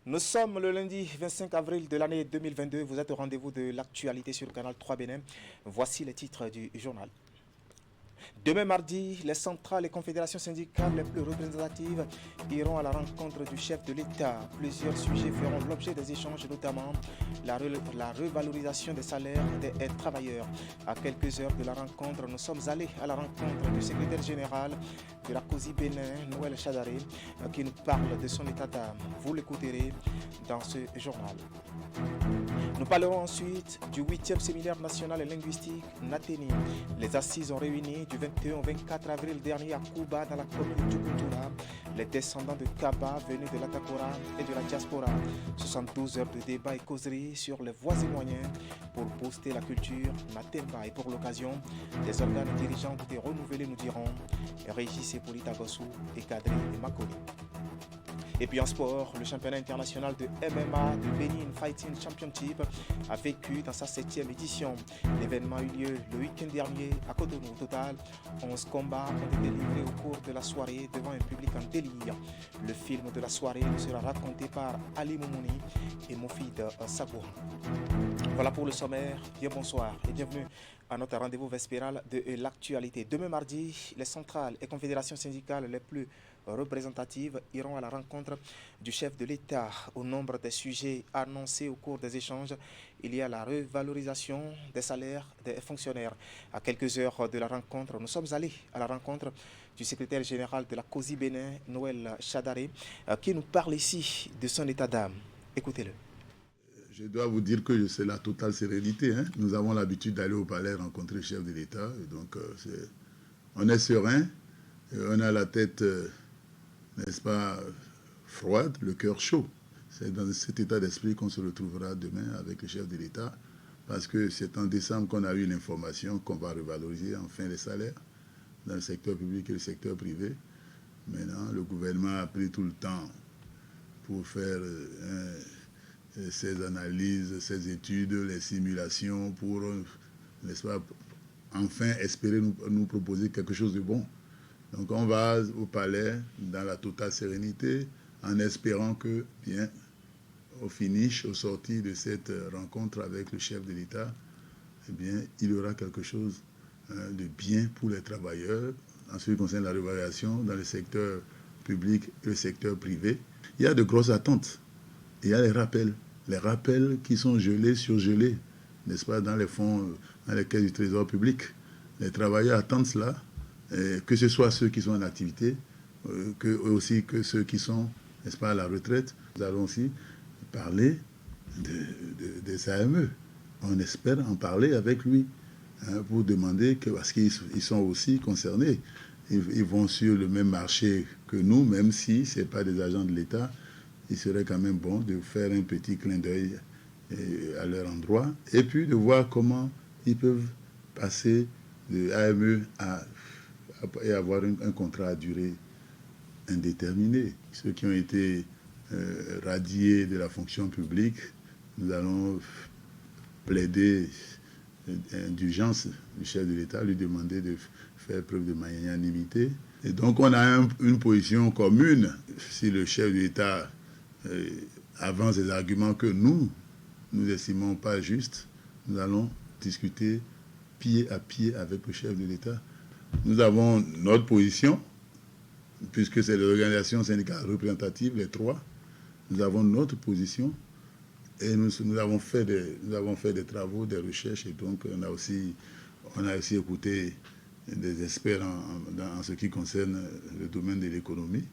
Nous sommes le lundi 25 avril de l'année 2022. Vous êtes au rendez-vous de l'actualité sur le canal 3 Bénin. Voici les titres du journal. Demain mardi, les centrales et confédérations syndicales les plus représentatives iront à la rencontre du chef de l'État. Plusieurs sujets feront l'objet des échanges, notamment la revalorisation des salaires des travailleurs. À quelques heures de la rencontre, nous sommes allés à la rencontre du secrétaire général de la COSI Bénin, Noël Chadaré, qui nous parle de son état d'âme. Vous l'écouterez dans ce journal. Nous parlerons ensuite du 8e séminaire national et linguistique Nateni. Les assises ont réuni du 21 au 24 avril dernier à Kouba, dans la commune de Tukutura, les descendants de Kaba venus de l'Atakora et de la diaspora. 72 heures de débat et causerie sur les voies et moyens pour booster la culture Natemba. Et pour l'occasion, des organes dirigeants ont été renouvelés, nous dirons Régis Hippolyte Agossou et Kadri et Makoni. Et puis en sport, le championnat international de MMA de Benin Fighting Championship a vécu dans sa 7e édition. L'événement a eu lieu le week-end dernier à Cotonou. Au total, 11 combats ont été livrés au cours de la soirée devant un public en délire. Le film de la soirée sera raconté par Ali Moumouni et Mofid Sabouhan. Voilà pour le sommaire. Bien bonsoir et bienvenue à notre rendez-vous vespéral de l'actualité. Demain mardi, les centrales et confédérations syndicales les plus représentatives iront à la rencontre du chef de l'État. Au nombre des sujets annoncés au cours des échanges, il y a la revalorisation des salaires des fonctionnaires. À quelques heures de la rencontre, nous sommes allés à la rencontre du secrétaire général de la COSI Bénin, Noël Chadaré, qui nous parle ici de son état d'âme. Écoutez-le. Je dois vous dire que c'est la totale sérénité. Nous avons l'habitude d'aller au palais rencontrer le chef de l'État. Donc, on est serein, on a la tête, n'est-ce pas, froide, le cœur chaud. C'est dans cet état d'esprit qu'on se retrouvera demain avec le chef de l'État, parce que c'est en décembre qu'on a eu l'information qu'on va revaloriser enfin les salaires dans le secteur public et le secteur privé. Maintenant, le gouvernement a pris tout le temps pour faire ces analyses, ces études, les simulations pour, n'est-ce pas, enfin espérer nous proposer quelque chose de bon. Donc on va au palais dans la totale sérénité en espérant que, bien, au finish, au sorti de cette rencontre avec le chef de l'État, eh bien, il y aura quelque chose de bien pour les travailleurs en ce qui concerne la revalorisation dans le secteur public et le secteur privé. Il y a de grosses attentes. Il y a les rappels qui sont gelés, surgelés, n'est-ce pas, dans les fonds, dans les caisses du Trésor public. Les travailleurs attendent cela, que ce soit ceux qui sont en activité, aussi que ceux qui sont, n'est-ce pas, à la retraite. Nous allons aussi parler des AME. On espère en parler avec lui, pour demander, parce qu'ils sont aussi concernés. Ils vont sur le même marché que nous, même si ce n'est pas des agents de l'État. Il serait quand même bon de faire un petit clin d'œil à leur endroit et puis de voir comment ils peuvent passer de AME et avoir un contrat à durée indéterminée. Ceux qui ont été radiés de la fonction publique, nous allons plaider indulgence du chef de l'État, lui demander de faire preuve de magnanimité. Et donc on a une position commune. Si le chef de l'État avance des arguments que nous estimons pas justes, nous allons discuter pied à pied avec le chef de l'État. Nous avons notre position, puisque c'est l'organisation syndicale représentative, les trois. Nous avons notre position et nous avons fait des travaux, des recherches, et donc on a aussi écouté des experts en ce qui concerne le domaine de l'économie.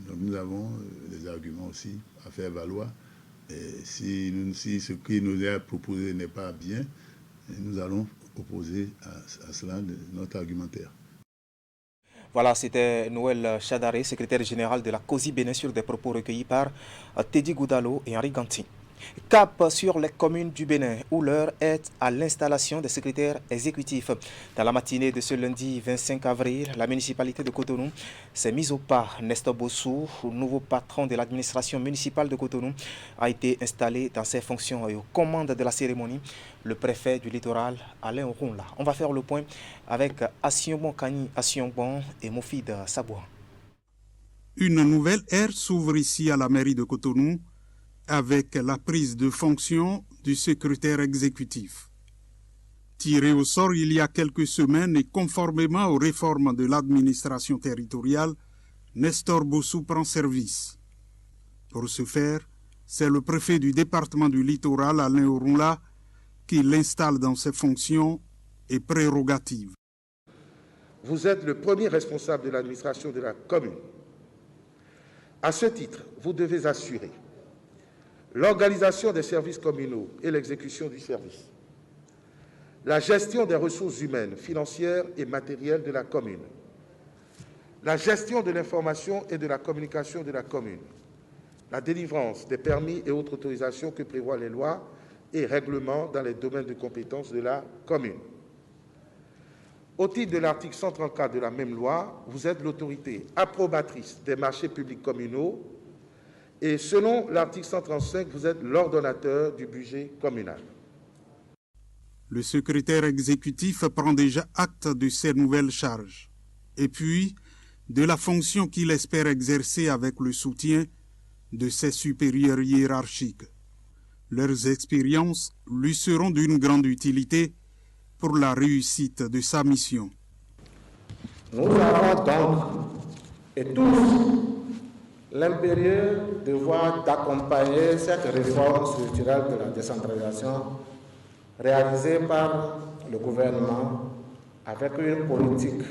Donc nous avons des arguments aussi à faire valoir. Et si ce qui nous est proposé n'est pas bien, nous allons opposer à cela notre argumentaire. Voilà, c'était Noël Chadaré, secrétaire général de la COSI Bénin, sur des propos recueillis par Teddy Goudalo et Henri Ganti. Cap sur les communes du Bénin, où l'heure est à l'installation des secrétaires exécutifs. Dans la matinée de ce lundi 25 avril, la municipalité de Cotonou s'est mise au pas. Nestor Bossou, nouveau patron de l'administration municipale de Cotonou, a été installé dans ses fonctions et aux commandes de la cérémonie, le préfet du littoral, Alain Ronla. On va faire le point avec Asionbon Kani Asionbon et Mofid Sabouhan. Une nouvelle ère s'ouvre ici à la mairie de Cotonou. avec la prise de fonction du secrétaire exécutif. Tiré au sort il y a quelques semaines et conformément aux réformes de l'administration territoriale, Nestor Bossou prend service. Pour ce faire, c'est le préfet du département du Littoral, Alain Orunla, qui l'installe dans ses fonctions et prérogatives. Vous êtes le premier responsable de l'administration de la commune. À ce titre, vous devez assurer l'organisation des services communaux et l'exécution du service, la gestion des ressources humaines, financières et matérielles de la commune, la gestion de l'information et de la communication de la commune, la délivrance des permis et autres autorisations que prévoient les lois et règlements dans les domaines de compétences de la commune. Au titre de l'article 134 de la même loi, vous êtes l'autorité approbatrice des marchés publics communaux et selon l'article 135, vous êtes l'ordonnateur du budget communal. Le secrétaire exécutif prend déjà acte de ses nouvelles charges et puis de la fonction qu'il espère exercer avec le soutien de ses supérieurs hiérarchiques. Leurs expériences lui seront d'une grande utilité pour la réussite de sa mission. Nous avons donc, et tous, l'impérieux devoir d'accompagner cette réforme structurelle de la décentralisation réalisée par le gouvernement avec une politique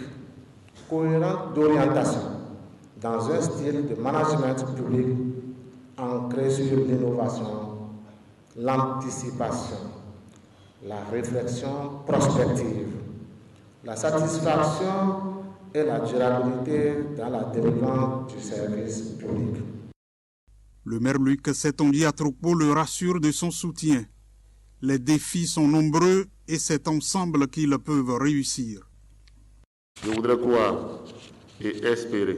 cohérente d'orientation dans un style de management public ancré sur l'innovation, l'anticipation, la réflexion prospective, la satisfaction et la durabilité dans la délivrance du service public. Le maire Luc Setongi Atrokpo le rassure de son soutien. Les défis sont nombreux et c'est ensemble qu'ils peuvent réussir. Je voudrais croire et espérer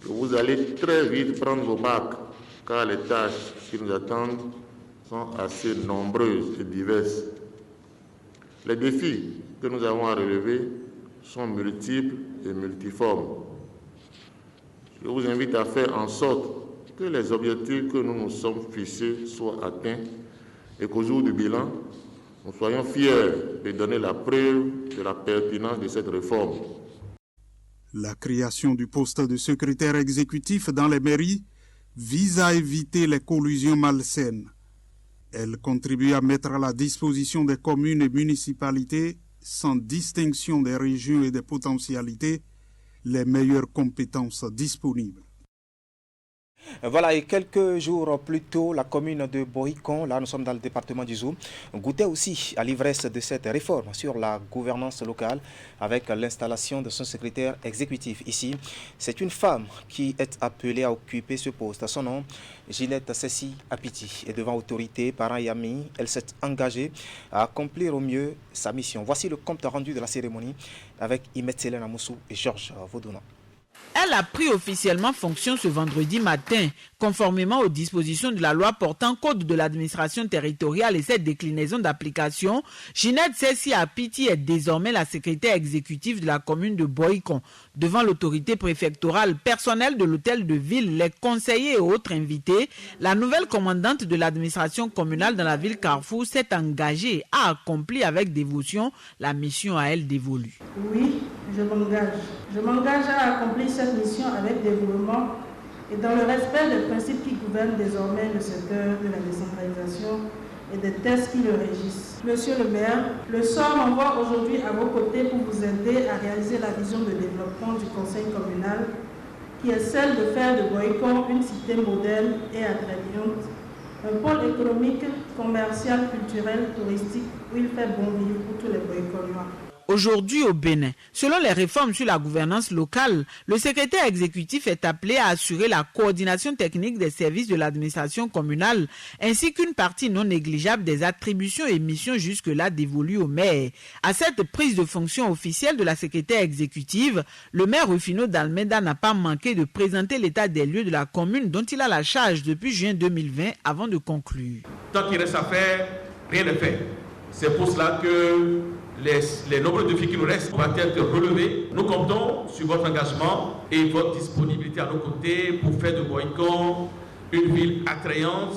que vous allez très vite prendre vos marques, car les tâches qui nous attendent sont assez nombreuses et diverses. Les défis que nous avons à relever sont multiples et multiformes. Je vous invite à faire en sorte que les objectifs que nous nous sommes fixés soient atteints et qu'au jour du bilan, nous soyons fiers de donner la preuve de la pertinence de cette réforme. La création du poste de secrétaire exécutif dans les mairies vise à éviter les collusions malsaines. Elle contribue à mettre à la disposition des communes et municipalités, sans distinction des régions et des potentialités, les meilleures compétences disponibles. Voilà, et quelques jours plus tôt, la commune de Bohikon, là nous sommes dans le département du Zou, goûtait aussi à l'ivresse de cette réforme sur la gouvernance locale avec l'installation de son secrétaire exécutif. Ici, c'est une femme qui est appelée à occuper ce poste. Son nom, Ginette Sessi Apiti. Et devant autorité, parents et amis, elle s'est engagée à accomplir au mieux sa mission. Voici le compte rendu de la cérémonie avec Imet Selena Moussou et Georges Vaudouna. Elle a pris officiellement fonction ce vendredi matin, conformément aux dispositions de la loi portant code de l'administration territoriale et cette déclinaison d'application. Ginette Sessi Apiti est désormais la secrétaire exécutive de la commune de Bohikon. Devant l'autorité préfectorale, personnel de l'hôtel de ville, les conseillers et autres invités, la nouvelle commandante de l'administration communale dans la ville Carrefour s'est engagée à accomplir avec dévotion la mission à elle dévolue. Oui, je m'engage. Je m'engage à accomplir cette mission avec dévouement et dans le respect des principes qui gouvernent désormais le secteur de la décentralisation et des textes qui le régissent. Monsieur le maire, le sort m'envoie aujourd'hui à vos côtés pour vous aider à réaliser la vision de développement du conseil communal qui est celle de faire de Bohikon une cité moderne et attrayante, un pôle économique, commercial, culturel, touristique où il fait bon vivre pour tous les Bohikonois. Aujourd'hui au Bénin, selon les réformes sur la gouvernance locale, le secrétaire exécutif est appelé à assurer la coordination technique des services de l'administration communale ainsi qu'une partie non négligeable des attributions et missions jusque-là dévolues au maire. À cette prise de fonction officielle de la secrétaire exécutive, le maire Rufino d'Almeida n'a pas manqué de présenter l'état des lieux de la commune dont il a la charge depuis juin 2020 avant de conclure. Tant qu'il reste à faire, rien n'est fait. C'est pour cela que les nombreux défis qui nous restent vont être relevés. Nous comptons sur votre engagement et votre disponibilité à nos côtés pour faire de Bohikon une ville attrayante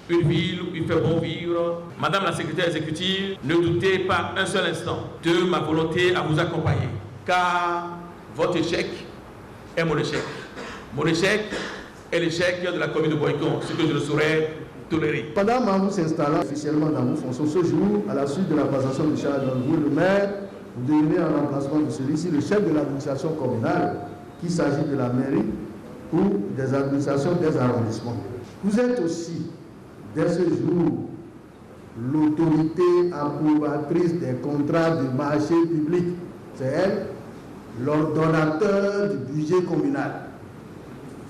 une ville où il fait bon vivre. Madame la secrétaire exécutive, ne doutez pas un seul instant de ma volonté à vous accompagner, car votre échec est mon échec. Mon échec est l'échec de la commune de Boycon, ce que je ne saurais tolérer. Pendant vous s'installant officiellement dans vos fonctions ce jour, à la suite de la passation de charge, vous, le maire, vous devenez en remplacement de celui-ci le chef de l'administration communale, qu'il s'agit de la mairie ou des administrations des arrondissements. Vous êtes aussi, dès ce jour, l'autorité approbatrice des contrats de marché public. C'est elle, l'ordonnateur du budget communal.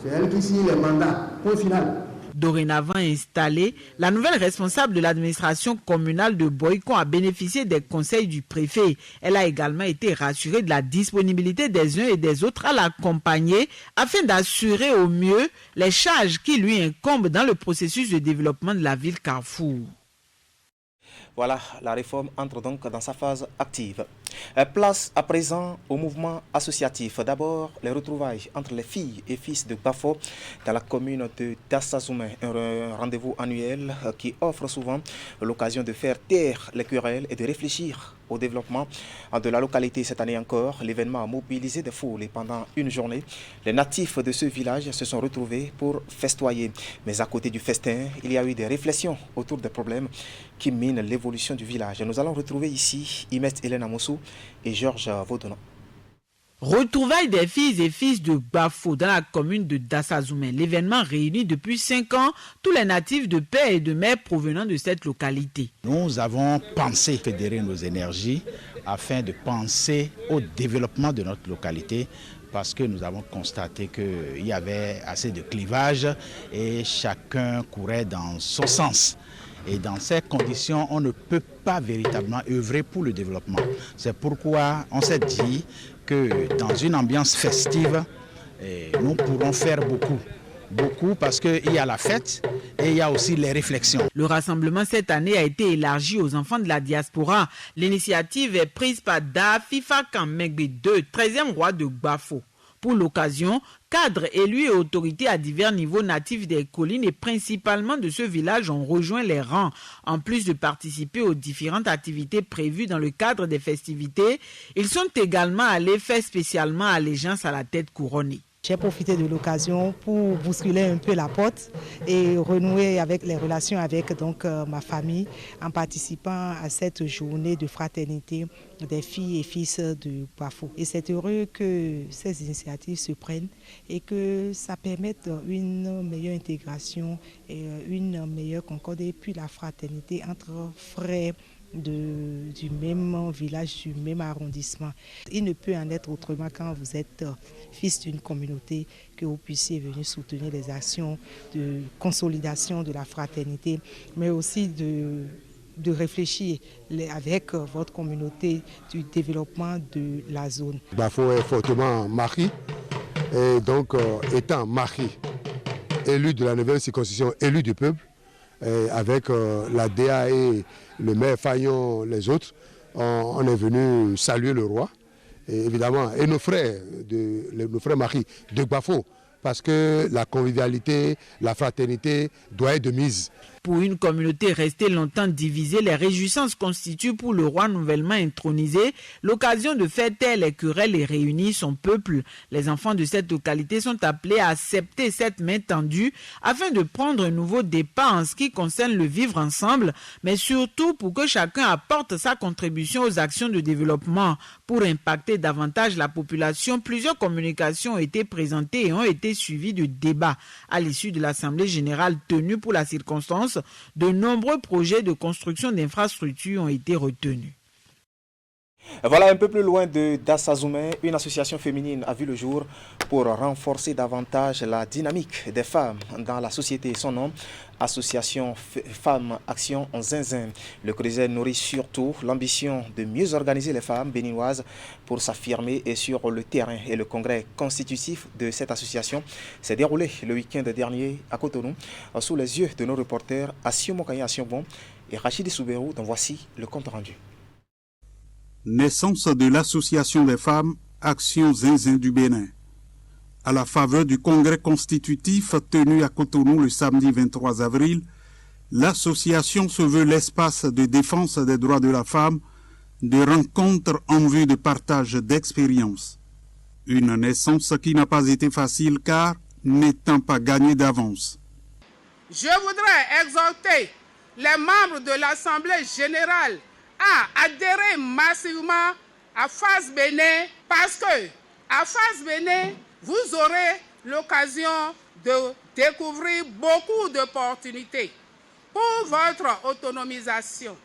C'est elle qui signe les mandats. Point final. Dorénavant installée, la nouvelle responsable de l'administration communale de Boycon a bénéficié des conseils du préfet. Elle a également été rassurée de la disponibilité des uns et des autres à l'accompagner afin d'assurer au mieux les charges qui lui incombent dans le processus de développement de la ville Carrefour. Voilà, la réforme entre donc dans sa phase active. Place à présent au mouvement associatif. D'abord, les retrouvailles entre les filles et fils de Bafo dans la commune de Dassazoumé. Un rendez-vous annuel qui offre souvent l'occasion de faire taire les querelles et de réfléchir au développement de la localité. Cette année encore, l'événement a mobilisé des foules et pendant une journée, les natifs de ce village se sont retrouvés pour festoyer. Mais à côté du festin, il y a eu des réflexions autour des problèmes qui minent l'évolution du village. Nous allons retrouver ici Imet Hélène Amoussou et Georges Vaudonan. Retrouvailles des filles et fils de Bafo dans la commune de Dassazoumé. L'événement réunit depuis 5 ans tous les natifs de père et de mère provenant de cette localité. Nous avons pensé fédérer nos énergies afin de penser au développement de notre localité parce que nous avons constaté qu'il y avait assez de clivages et chacun courait dans son sens. Et dans ces conditions, on ne peut pas véritablement œuvrer pour le développement. C'est pourquoi on s'est dit que dans une ambiance festive, nous pourrons faire beaucoup parce qu'il y a la fête et il y a aussi les réflexions. Le rassemblement cette année a été élargi aux enfants de la diaspora. L'initiative est prise par Da FIFA Kamegbe II, 13e roi de Bafo. Pour l'occasion, cadres, élus et autorités à divers niveaux natifs des collines et principalement de ce village ont rejoint les rangs. En plus de participer aux différentes activités prévues dans le cadre des festivités, ils sont également allés faire spécialement allégeance à la tête couronnée. J'ai profité de l'occasion pour bousculer un peu la porte et renouer avec les relations avec ma famille en participant à cette journée de fraternité des filles et fils de Bafo. Et c'est heureux que ces initiatives se prennent et que ça permette une meilleure intégration et une meilleure concorde et puis la fraternité entre frères du même village, du même arrondissement. Il ne peut en être autrement quand vous êtes fils d'une communauté que vous puissiez venir soutenir les actions de consolidation de la fraternité, mais aussi de réfléchir avec votre communauté du développement de la zone. Bafo est fortement mari et donc étant mari, élu de la nouvelle circonscription, élu du peuple, avec la DA et le maire Fayon, les autres, on est venu saluer le roi, et évidemment, et nos frères maris de Bafo, parce que la convivialité, la fraternité doit être de mise. Pour une communauté restée longtemps divisée, les réjouissances constituent pour le roi nouvellement intronisé l'occasion de faire taire les querelles et réunir son peuple. Les enfants de cette localité sont appelés à accepter cette main tendue afin de prendre un nouveau départ en ce qui concerne le vivre ensemble, mais surtout pour que chacun apporte sa contribution aux actions de développement. Pour impacter davantage la population, plusieurs communications ont été présentées et ont été suivies de débats. À l'issue de l'Assemblée générale tenue pour la circonstance, de nombreux projets de construction d'infrastructures ont été retenus. Voilà, un peu plus loin de Dassazoumé, une association féminine a vu le jour pour renforcer davantage la dynamique des femmes dans la société. Son nom, Association Femmes Action Zinzin. Le Crézel nourrit surtout l'ambition de mieux organiser les femmes béninoises pour s'affirmer et sur le terrain. Et le congrès constitutif de cette association s'est déroulé le week-end dernier à Cotonou sous les yeux de nos reporters Assio Mokaye Assionbon et Rachidi Souberou, dont voici le compte rendu. Naissance de l'Association des femmes Action Zinzin du Bénin. À la faveur du congrès constitutif tenu à Cotonou le samedi 23 avril, L'association se veut l'espace de défense des droits de la femme, de rencontres en vue de partage d'expériences. Une naissance qui n'a pas été facile car n'étant pas gagnée d'avance. Je voudrais exhorter les membres de l'Assemblée générale à adhérer massivement à FAS Bénin parce que à FAS Bénin, vous aurez l'occasion de découvrir beaucoup d'opportunités pour votre autonomisation.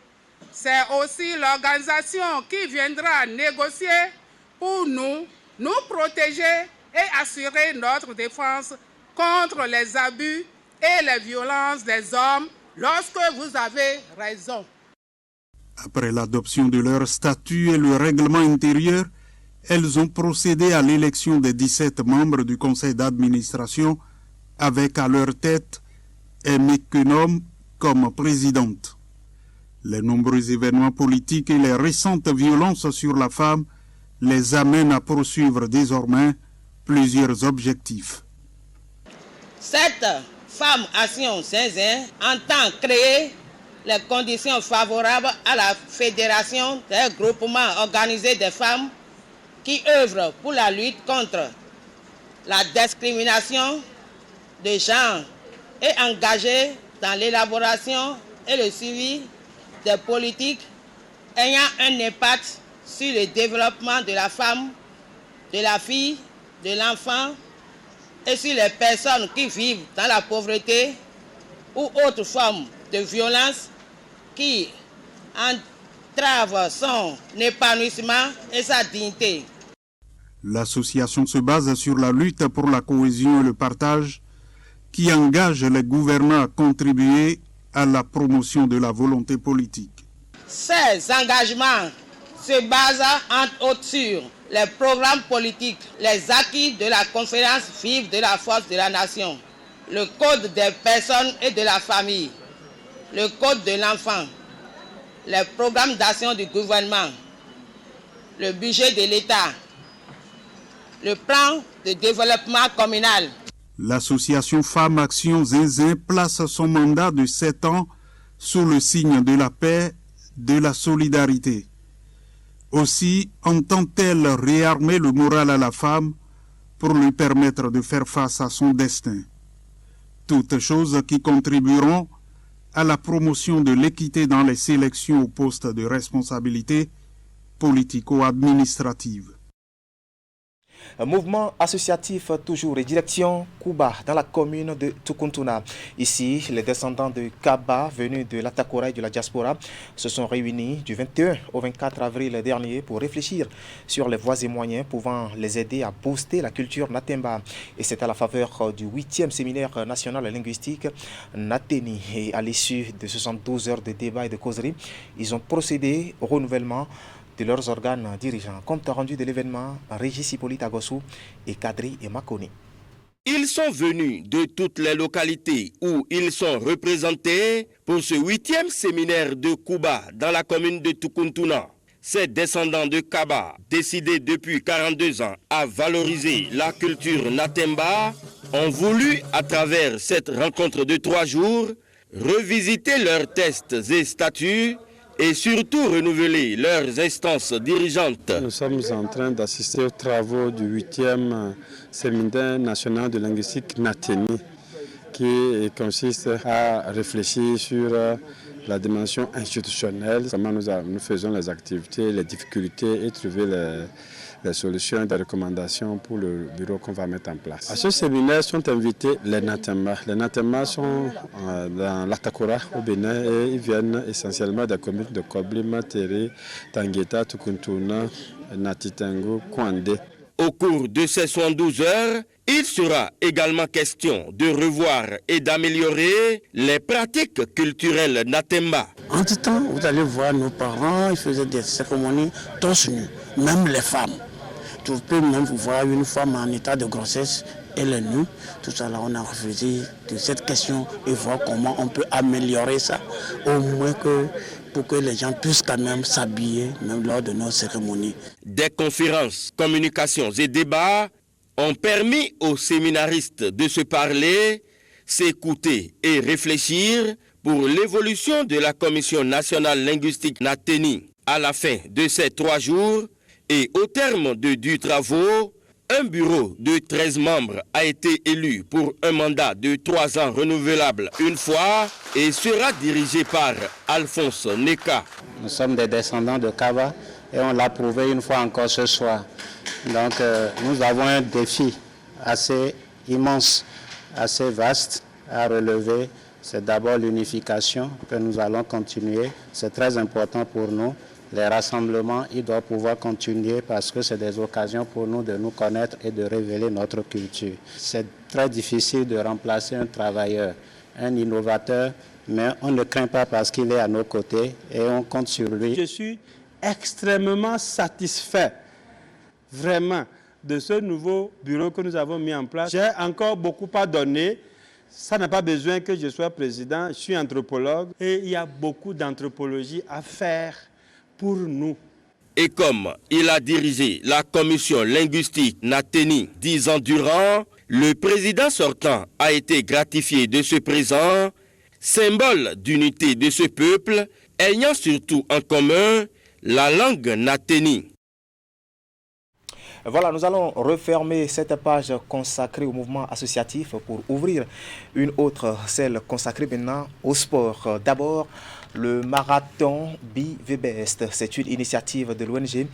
C'est aussi l'organisation qui viendra négocier pour nous protéger et assurer notre défense contre les abus et les violences des hommes lorsque vous avez raison. Après l'adoption de leur statut et le règlement intérieur, elles ont procédé à l'élection des 17 membres du conseil d'administration avec à leur tête Aimé Quenom comme présidente. Les nombreux événements politiques et les récentes violences sur la femme les amènent à poursuivre désormais plusieurs objectifs. Cette femme Action Zinzin entend créer les conditions favorables à la fédération des groupements organisés des femmes qui œuvrent pour la lutte contre la discrimination de genre et engagées dans l'élaboration et le suivi des politiques ayant un impact sur le développement de la femme, de la fille, de l'enfant et sur les personnes qui vivent dans la pauvreté ou autres formes de violence qui entravent son épanouissement et sa dignité. L'association se base sur la lutte pour la cohésion et le partage qui engage les gouvernants à contribuer à la promotion de la volonté politique. Ces engagements se basent entre autres sur les programmes politiques, les acquis de la conférence vive de la force de la nation, le code des personnes et de la famille, le code de l'enfant, les programmes d'action du gouvernement, le budget de l'État, le plan de développement communal. L'association Femmes Action Zinzin place son mandat de 7 ans sous le signe de la paix, de la solidarité. Aussi entend-elle réarmer le moral à la femme pour lui permettre de faire face à son destin. Toutes choses qui contribueront à la promotion de l'équité dans les sélections aux postes de responsabilité politico-administrative. Un mouvement associatif toujours et direction Kuba dans la commune de Tukuntuna. Ici, les descendants de Kaba venus de l'Atakora et de la diaspora se sont réunis du 21 au 24 avril dernier pour réfléchir sur les voies et moyens pouvant les aider à booster la culture Natemba. Et c'est à la faveur du 8e séminaire national linguistique Nateni. Et à l'issue de 72 heures de débat et de causerie, ils ont procédé au renouvellement de leurs organes dirigeants. Compte rendu de l'événement, Régis Hippolyte Agossou et Kadri et Makoni. Ils sont venus de toutes les localités où ils sont représentés pour ce 8e séminaire de Kuba dans la commune de Tukuntuna. Ces descendants de Kaba, décidés depuis 42 ans à valoriser la culture Natemba, ont voulu, à travers cette rencontre de 3 jours, revisiter leurs tests et statuts et surtout renouveler leurs instances dirigeantes. Nous sommes en train d'assister aux travaux du 8e séminaire national de linguistique Nateni, qui consiste à réfléchir sur la dimension institutionnelle, comment nous faisons les activités, les difficultés et trouver les solutions et les recommandations pour le bureau qu'on va mettre en place. À ce séminaire sont invités les Natemba. Les Natemba sont dans l'Atakora au Bénin et ils viennent essentiellement des communes de Koblima, Tere, Tangueta, Tukuntuna, Natitengo, Kwande. Au cours de ces 72 heures, il sera également question de revoir et d'améliorer les pratiques culturelles Natemba. En tout temps, vous allez voir nos parents, ils faisaient des cérémonies torse nu, même les femmes. Vous pouvez même voir une femme en état de grossesse, elle est nue. Tout ça là, on a refusé de cette question et voir comment on peut améliorer ça, au moins pour que les gens puissent quand même s'habiller, même lors de nos cérémonies. Des conférences, communications et débats ont permis aux séminaristes de se parler, s'écouter et réfléchir pour l'évolution de la Commission nationale linguistique NATENI. À la fin de ces 3 jours et au terme de 10 travaux, un bureau de 13 membres a été élu pour un mandat de 3 ans renouvelable une fois et sera dirigé par Alphonse Neka. Nous sommes des descendants de Kaba et on l'a prouvé une fois encore ce soir. Donc nous avons un défi assez immense, assez vaste à relever. C'est d'abord l'unification que nous allons continuer. C'est très important pour nous. Les rassemblements, ils doivent pouvoir continuer parce que c'est des occasions pour nous de nous connaître et de révéler notre culture. C'est très difficile de remplacer un travailleur, un innovateur, mais on ne craint pas parce qu'il est à nos côtés et on compte sur lui. Je suis extrêmement satisfait, vraiment, de ce nouveau bureau que nous avons mis en place. J'ai encore beaucoup à donner. Ça n'a pas besoin que je sois président. Je suis anthropologue et il y a beaucoup d'anthropologie à faire pour nous. Et comme il a dirigé la commission linguistique NATENI 10 ans durant, le président sortant a été gratifié de ce présent, symbole d'unité de ce peuple, ayant surtout en commun la langue NATENI. Voilà, nous allons refermer cette page consacrée au mouvement associatif pour ouvrir une autre, celle consacrée maintenant au sport. D'abord, le marathon Be The Best. C'est une initiative de l'ONG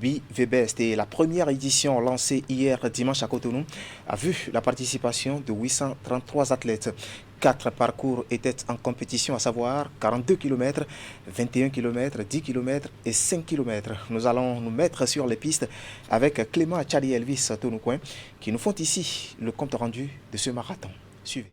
Be The Best et la première édition lancée hier dimanche à Cotonou a vu la participation de 833 athlètes. 4 parcours étaient en compétition, à savoir 42 km, 21 km, 10 km et 5 km. Nous allons nous mettre sur les pistes avec Clément Tchadi Elvis Tonoucoin qui nous font ici le compte rendu de ce marathon. Suivez.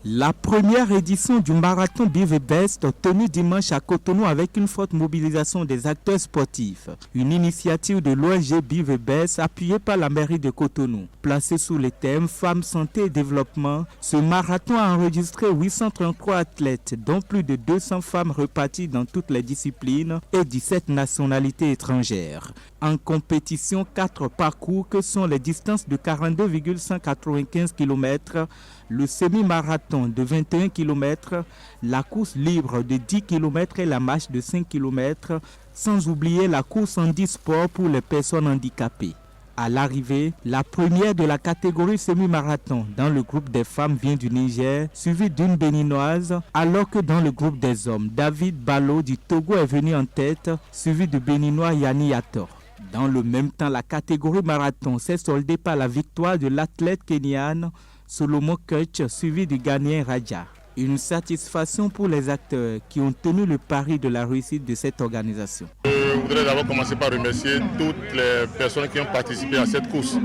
La première édition du marathon Be The Best tenue dimanche à Cotonou avec une forte mobilisation des acteurs sportifs. Une initiative de l'ONG Be The Best appuyée par la mairie de Cotonou. Placée sous le thème Femmes, Santé et Développement, ce marathon a enregistré 833 athlètes, dont plus de 200 femmes reparties dans toutes les disciplines et 17 nationalités étrangères. En compétition, 4 parcours que sont les distances de 42,195 km, le semi-marathon de 21 km, la course libre de 10 km et la marche de 5 km, sans oublier la course en e-sport pour les personnes handicapées. À l'arrivée, la première de la catégorie semi-marathon dans le groupe des femmes vient du Niger, suivie d'une béninoise, alors que dans le groupe des hommes, David Balo du Togo est venu en tête, suivi du béninois Yanni Yator. Dans le même temps, la catégorie marathon s'est soldée par la victoire de l'athlète kenyane Solomon Kutch, suivi du Ghanéen Raja. Une satisfaction pour les acteurs qui ont tenu le pari de la réussite de cette organisation. Je voudrais d'abord commencer par remercier toutes les personnes qui ont participé à cette course.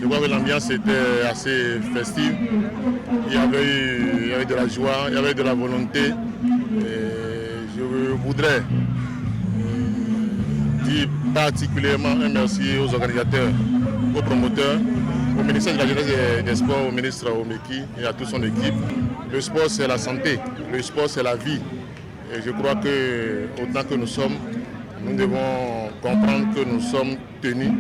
Je crois que l'ambiance était assez festive. Il y avait de la joie, il y avait de la volonté. Et je voudrais dire particulièrement un merci aux organisateurs, aux promoteurs, au ministère de la Jeunesse et des Sports, au ministre Omeki et à toute son équipe. Le sport, c'est la santé, le sport, c'est la vie. Et je crois que, autant que nous sommes, nous devons comprendre que nous sommes tenus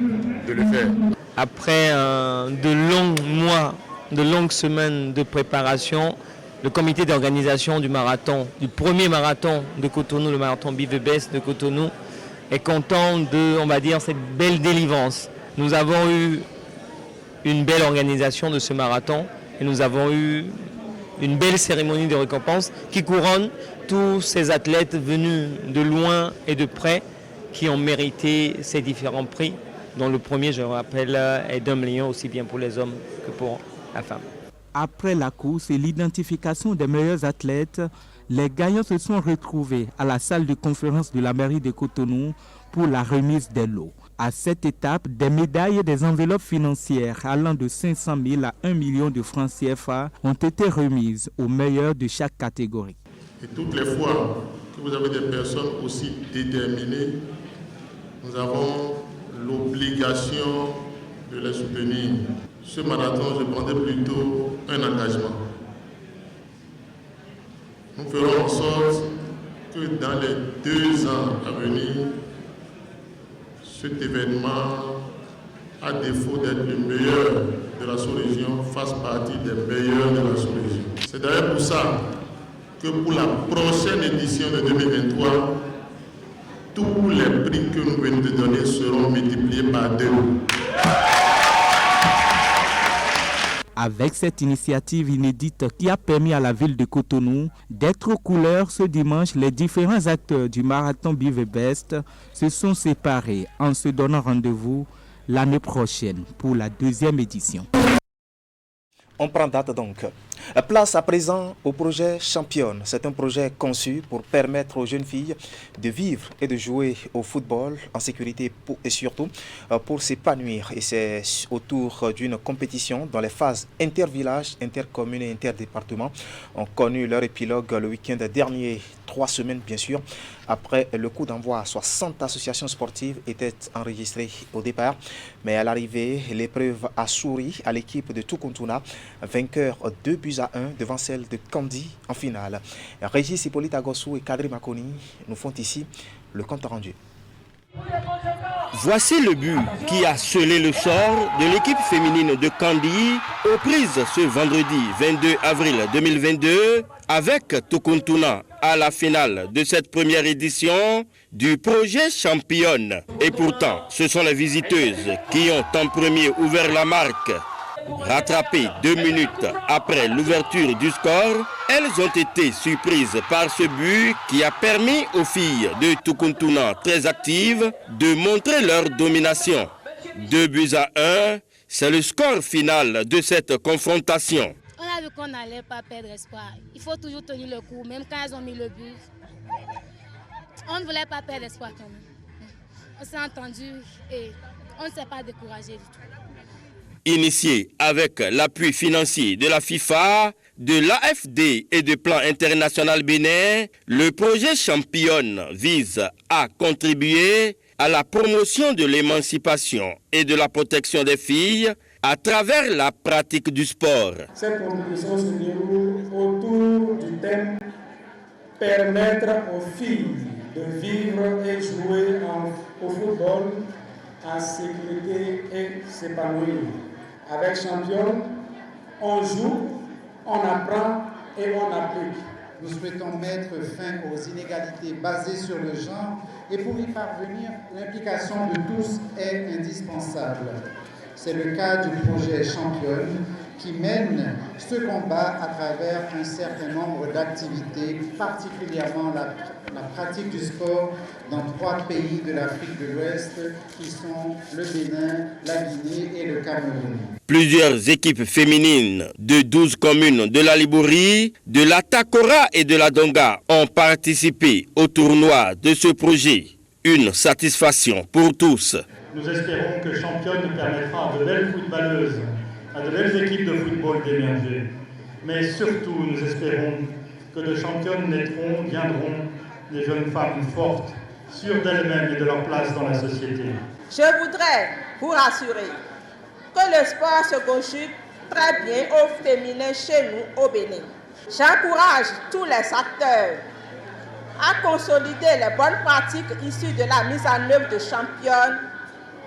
de le faire. Après de longs mois, de longues semaines de préparation, le comité d'organisation du marathon, du premier marathon de Cotonou, le marathon Be The Best de Cotonou, est content de, on va dire, cette belle délivrance. Nous avons eu une belle organisation de ce marathon et nous avons eu une belle cérémonie de récompense qui couronne tous ces athlètes venus de loin et de près qui ont mérité ces différents prix, dont le premier, je rappelle, est d'1 million aussi bien pour les hommes que pour la femme. Après la course et l'identification des meilleurs athlètes, les gagnants se sont retrouvés à la salle de conférence de la mairie de Cotonou pour la remise des lots. À cette étape, des médailles et des enveloppes financières allant de 500 000 à 1 million de francs CFA ont été remises aux meilleurs de chaque catégorie. Et toutes les fois que vous avez des personnes aussi déterminées, nous avons l'obligation de les soutenir. Ce marathon, je prendrais plutôt un engagement. Nous ferons en sorte que dans les 2 ans à venir, cet événement, à défaut d'être le meilleur de la sous-région, fasse partie des meilleurs de la sous-région. C'est d'ailleurs pour ça que pour la prochaine édition de 2023, tous les prix que nous venons de donner seront multipliés par 2. Avec cette initiative inédite qui a permis à la ville de Cotonou d'être aux couleurs ce dimanche, les différents acteurs du marathon Bive Best se sont séparés en se donnant rendez-vous l'année prochaine pour la 2e édition. On prend date donc. Place à présent au projet Championne. C'est un projet conçu pour permettre aux jeunes filles de vivre et de jouer au football en sécurité et surtout pour s'épanouir. Et c'est autour d'une compétition dans les phases inter-villages, intercommunes et interdépartements ont connu leur épilogue le week-end dernier. 3 semaines bien sûr. Après le coup d'envoi, 60 associations sportives étaient enregistrées au départ. Mais à l'arrivée, l'épreuve a souri à l'équipe de Tukuntuna, vainqueur 2-1 devant celle de Kandi en finale. Régis Hippolyte Agossou et Kadri Makoni nous font ici le compte rendu. Voici le but qui a scellé le sort de l'équipe féminine de Kandi aux prises ce vendredi 22 avril 2022 avec Tukuntuna à la finale de cette première édition du projet Championne. Et pourtant, ce sont les visiteuses qui ont en premier ouvert la marque. Rattrapées 2 minutes après l'ouverture du score, elles ont été surprises par ce but qui a permis aux filles de Tukuntuna très actives de montrer leur domination. 2-1, c'est le score final de cette confrontation. On a vu qu'on n'allait pas perdre espoir. Il faut toujours tenir le coup, même quand elles ont mis le but. On ne voulait pas perdre espoir quand même. On s'est entendu et on ne s'est pas découragé du tout. Initié avec l'appui financier de la FIFA, de l'AFD et de Plan International Bénin, le projet Championne vise à contribuer à la promotion de l'émancipation et de la protection des filles à travers la pratique du sport. Cette contribution se déroule autour du thème « Permettre aux filles de vivre et jouer au football en sécurité et s'épanouir ». Avec Championne, on joue, on apprend et on applique. Nous souhaitons mettre fin aux inégalités basées sur le genre et pour y parvenir, l'implication de tous est indispensable. C'est le cas du projet Championne qui mène ce combat à travers un certain nombre d'activités, particulièrement la pratique du sport dans 3 pays de l'Afrique de l'Ouest qui sont le Bénin, la Guinée et le Cameroun. Plusieurs équipes féminines de 12 communes de la Libourie, de la Takora et de la Donga ont participé au tournoi de ce projet. Une satisfaction pour tous. Nous espérons que Championne permettra à de belles footballeuses, à de belles équipes de football d'émerger. Mais surtout, nous espérons que de Championne viendront des jeunes femmes fortes, sûres d'elles-mêmes et de leur place dans la société. Je voudrais vous rassurer que le sport se conjugue très bien au féminin chez nous au Bénin. J'encourage tous les acteurs à consolider les bonnes pratiques issues de la mise en œuvre de Championne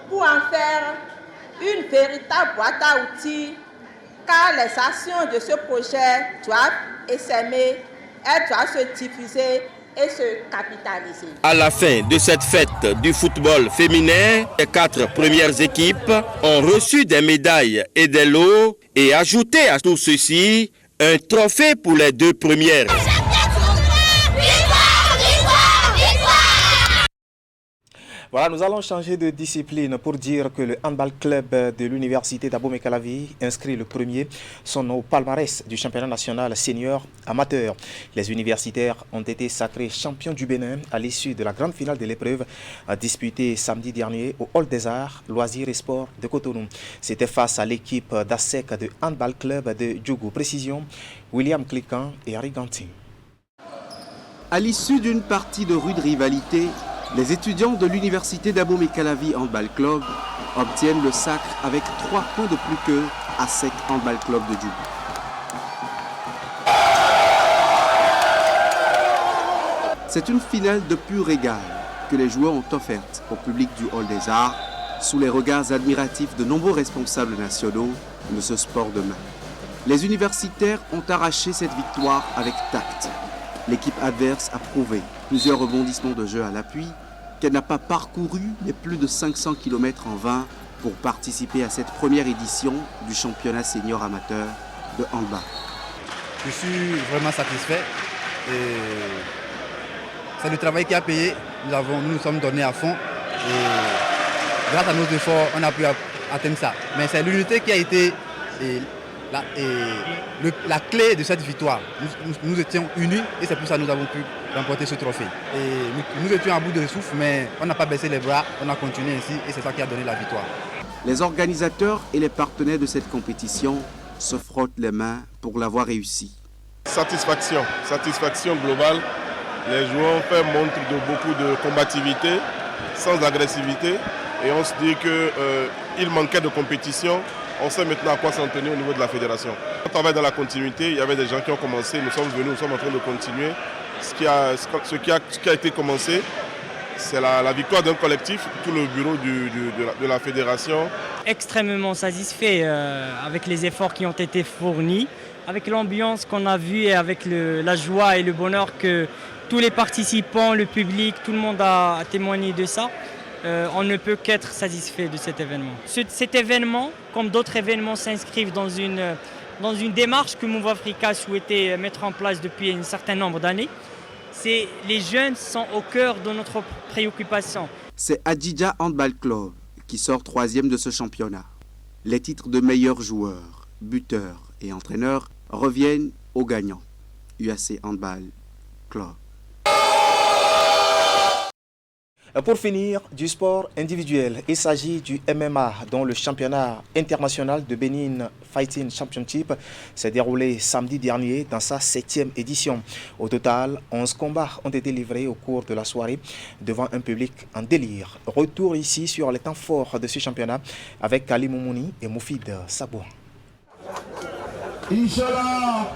pour en faire une véritable boîte à outils, car les actions de ce projet doivent essaimer, elles doivent se diffuser et se capitaliser. À la fin de cette fête du football féminin, les 4 premières équipes ont reçu des médailles et des lots et ajouté à tout ceci un trophée pour les 2 premières. Voilà, nous allons changer de discipline pour dire que le handball club de l'université d'Abomey-Calavi inscrit le premier son nom au palmarès du championnat national senior amateur. Les universitaires ont été sacrés champions du Bénin à l'issue de la grande finale de l'épreuve disputée samedi dernier au Hall des Arts, Loisirs et Sports de Cotonou. C'était face à l'équipe d'ASEC de handball club de Djougou. Précision, William Cliquant et Harry Ganting. À l'issue d'une partie de rude rivalité, les étudiants de l'université d'Abomey-Calavi Handball Club obtiennent le sacre avec 3 points de plus que ASEC Handball Club de Djougou. C'est une finale de pur régal que les joueurs ont offerte au public du Hall des Arts sous les regards admiratifs de nombreux responsables nationaux de ce sport de main. Les universitaires ont arraché cette victoire avec tact, L'équipe adverse a prouvé plusieurs rebondissements de jeu à l'appui qu'elle n'a pas parcouru les plus de 500 km en vain pour participer à cette première édition du championnat senior amateur de handball. Je suis vraiment satisfait. C'est le travail qui a payé. Nous nous sommes donnés à fond. Et grâce à nos efforts, on a pu atteindre ça. Mais c'est l'unité qui a été la clé de cette victoire. Nous étions unis et c'est pour ça que nous avons pu remporter ce trophée. Et nous étions à bout de souffle, mais on n'a pas baissé les bras, on a continué ainsi et c'est ça qui a donné la victoire. Les organisateurs et les partenaires de cette compétition se frottent les mains pour l'avoir réussi. Satisfaction globale. Les joueurs ont fait montre de beaucoup de combativité, sans agressivité. Et on se dit qu'il manquait de compétition. On sait maintenant à quoi s'en tenir au niveau de la fédération. On travaille dans la continuité. Il y avait des gens qui ont commencé. Nous sommes venus, nous sommes en train de continuer. Ce qui a été commencé, c'est la victoire d'un collectif, tout le bureau de la fédération. Extrêmement satisfait avec les efforts qui ont été fournis, avec l'ambiance qu'on a vue et avec la joie et le bonheur que tous les participants, le public, tout le monde a témoigné de ça. On ne peut qu'être satisfait de cet événement. Cet événement, comme d'autres événements, s'inscrivent dans une démarche que Move Africa souhaitait mettre en place depuis un certain nombre d'années. Les jeunes sont au cœur de notre préoccupation. C'est Adjidja Handball Club qui sort 3e de ce championnat. Les titres de meilleur joueur, buteur et entraîneur reviennent aux gagnants. UAC Handball Club. Pour finir, du sport individuel, il s'agit du MMA dont le championnat international de Benin Fighting Championship s'est déroulé samedi dernier dans sa 7e édition. Au total, 11 combats ont été livrés au cours de la soirée devant un public en délire. Retour ici sur les temps forts de ce championnat avec Ali Moumouni et Moufid Sabouan. Inch'Allah,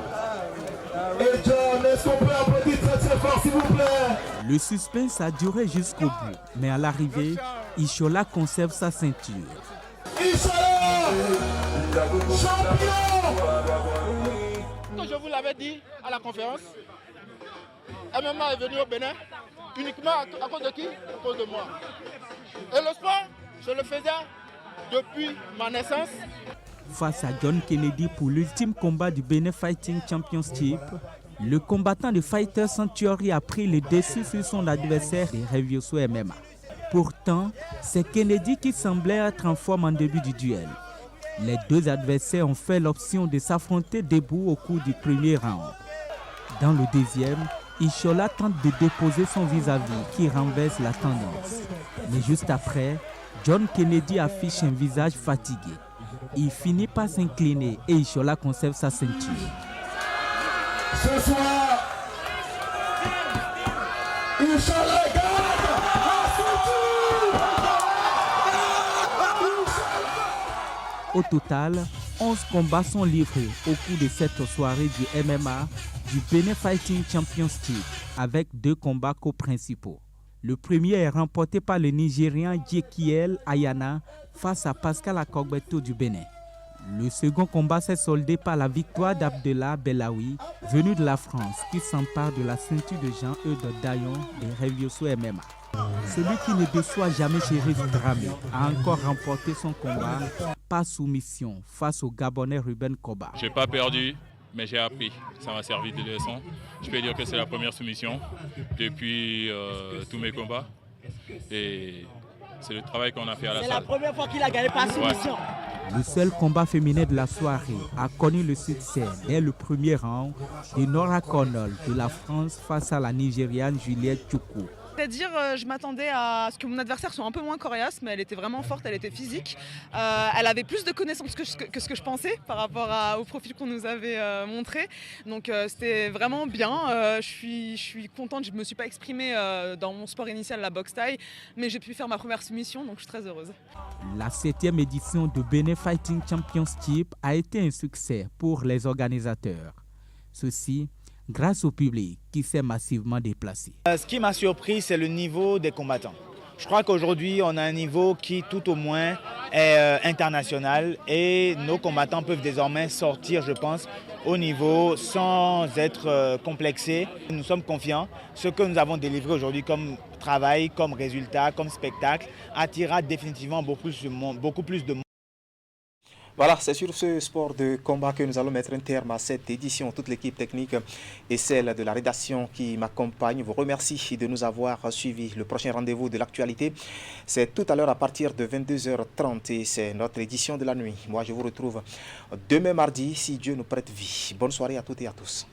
et John, est-ce qu'on peut applaudir très fort s'il vous plaît? Le suspense a duré jusqu'au bout, mais à l'arrivée, Ishola conserve sa ceinture. Ishola, champion! Comme je vous l'avais dit à la conférence, MMA est venu au Bénin uniquement à cause de qui? À cause de moi. Et le sport, je le faisais depuis ma naissance. Face à John Kennedy pour l'ultime combat du Benin Fighting Championship, le combattant de Fighter Sanctuary a pris le dessus sur son adversaire de Revioso MMA. Pourtant, c'est Kennedy qui semblait être en forme en début du duel. Les deux adversaires ont fait l'option de s'affronter debout au cours du premier round. Dans le deuxième, Ishola tente de déposer son vis-à-vis qui renverse la tendance. Mais juste après, John Kennedy affiche un visage fatigué. Il finit par s'incliner et Ishola conserve sa ceinture. Ce soir, Ishola gagne la ceinture. Au total, 11 combats sont livrés au cours de cette soirée du MMA du Benin Fighting Championship avec 2 combats co-principaux. Le premier est remporté par le Nigérian Jekiel Ayana face à Pascal Akogbeto du Bénin. Le second combat s'est soldé par la victoire d'Abdallah Belaoui, venu de la France, qui s'empare de la ceinture de Jean-Eudes Dayon de Revioso MMA. Celui qui ne déçoit jamais Chérif Dramé a encore remporté son combat par soumission face au Gabonais Ruben Koba. Je n'ai pas perdu, mais j'ai appris. Ça m'a servi de leçon. Je peux dire que c'est la première soumission depuis tous mes combats. Et c'est le travail qu'on a fait à la salle. C'est la première fois qu'il a gagné par soumission. Ouais. Le seul combat féminin de la soirée a connu le succès dès le premier round de Nora Connell de la France face à la Nigériane Juliette Choukou. C'est-à-dire, je m'attendais à ce que mon adversaire soit un peu moins coriace, mais elle était vraiment forte, elle était physique. Elle avait plus de connaissances que ce que je pensais par rapport au profil qu'on nous avait montré. Donc c'était vraiment bien. Je suis contente, je ne me suis pas exprimée dans mon sport initial, la boxe thaï, mais j'ai pu faire ma première soumission, donc je suis très heureuse. La 7e édition de Benin Fighting Championship a été un succès pour les organisateurs. Ceci grâce au public qui s'est massivement déplacé. Ce qui m'a surpris, c'est le niveau des combattants. Je crois qu'aujourd'hui, on a un niveau qui, tout au moins, est international et nos combattants peuvent désormais sortir, je pense, au niveau sans être complexés. Nous sommes confiants. Ce que nous avons délivré aujourd'hui comme travail, comme résultat, comme spectacle, attirera définitivement beaucoup plus de monde. Voilà, c'est sur ce sport de combat que nous allons mettre un terme à cette édition. Toute l'équipe technique et celle de la rédaction qui m'accompagne vous remercie de nous avoir suivis. Le prochain rendez-vous de l'actualité, c'est tout à l'heure à partir de 22h30 et c'est notre édition de la nuit. Moi, je vous retrouve demain mardi si Dieu nous prête vie. Bonne soirée à toutes et à tous.